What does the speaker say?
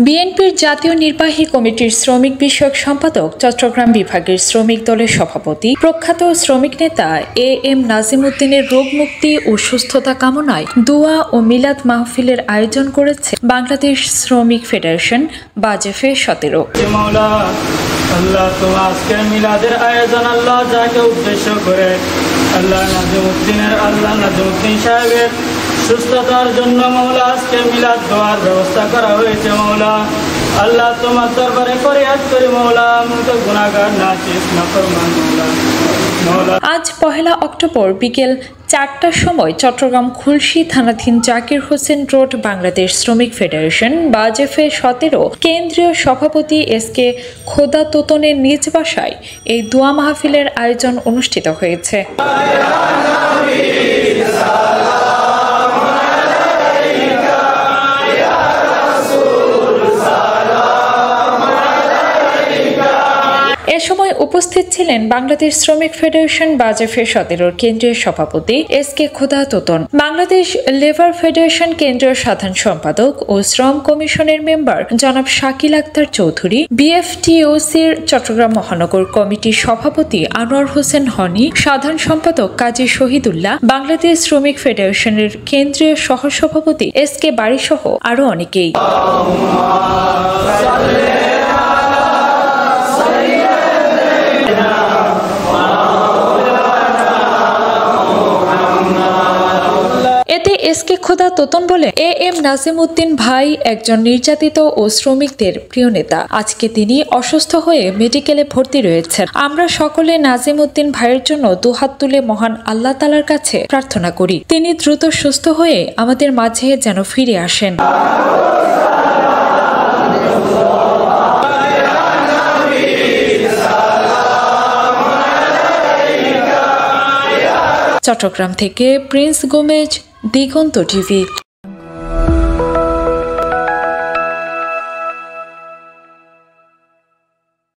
বিএনপির জাতীয় নির্বাহী কমিটির শ্রমিক বিষয়ক সম্পাদক, চট্টগ্রাম বিভাগের শ্রমিক দলের সভাপতি, প্রখ্যাত শ্রমিক নেতা এম নাজিম উদ্দিনের রোগ মুক্তি ও সুস্থতা কামনায় দোয়া ও মিলাদ মাহফিলের আয়োজন করেছে বাংলাদেশ শ্রমিক ফেডারেশন বাজেফে 17। আল্লাহ তোমার আজকের মিলাদের আয়োজন আল্লাহ যাকে উদ্দেশ্য করে আল্লাহ নাজিমউদ্দিন সাহেবের সুস্থতার জন্য মৌলা আজকে মিলাদ দোয়ার ব্যবস্থা করা হয়েছে। মৌলা আল্লাহ তোমার দরবারে ফরিয়াদ করি মৌলা, আমি তো গুনাহগার নাচিস নাফরমান মৌলা। আজ 1 অক্টোবর বিকেল 4টার সময় চট্টগ্রাম খুলশী থানাধীন জাকির হোসেন রোড বাংলাদেশ শ্রমিক ফেডারেশন বাজেফে 17 কেন্দ্রীয় সভাপতি কে খোদা তোতনের নিজ বাসায় এই দোয়া মাহফিলের আয়োজন অনুষ্ঠিত হয়েছে। এ সময় উপস্থিত ছিলেন বাংলাদেশ শ্রমিক ফেডারেশন বাজেফে 17 কেন্দ্রীয় সভাপতি কে খোদা তোতন, বাংলাদেশ লেবার ফেডারেশন কেন্দ্রীয় সাধারণ সম্পাদক ও শ্রম কমিশনের মেম্বার জনাব শাকিল আক্তার চৌধুরী, বিএফটিওসির চট্টগ্রাম মহানগর কমিটির সভাপতি আনোয়ার হোসেন হনি, সাধারণ সম্পাদক কাজী শহীদুল্লাহ, বাংলাদেশ শ্রমিক ফেডারেশনের কেন্দ্রীয় সহসভাপতি কে বাড়ি সহ আরো অনেকেই। এতে কে খোদা তোতন বলে এম নাজিম উদ্দিন ভাই একজন নির্যাতিত ও শ্রমিকদের প্রিয় নেতা। আজকে তিনি অসুস্থ হয়ে মেডিকেলে ভর্তি রয়েছেন। আমরা সকলে নাজিম উদ্দিন ভাইয়ের জন্য দুহাত তুলে মহান আল্লাহ তাআলার কাছে প্রার্থনা করি, তিনি দ্রুত সুস্থ হয়ে আমাদের মাঝে যেন ফিরে আসেন। চট্টগ্রাম থেকে প্রিন্স গোমেজ, দিগন্ত টিভি।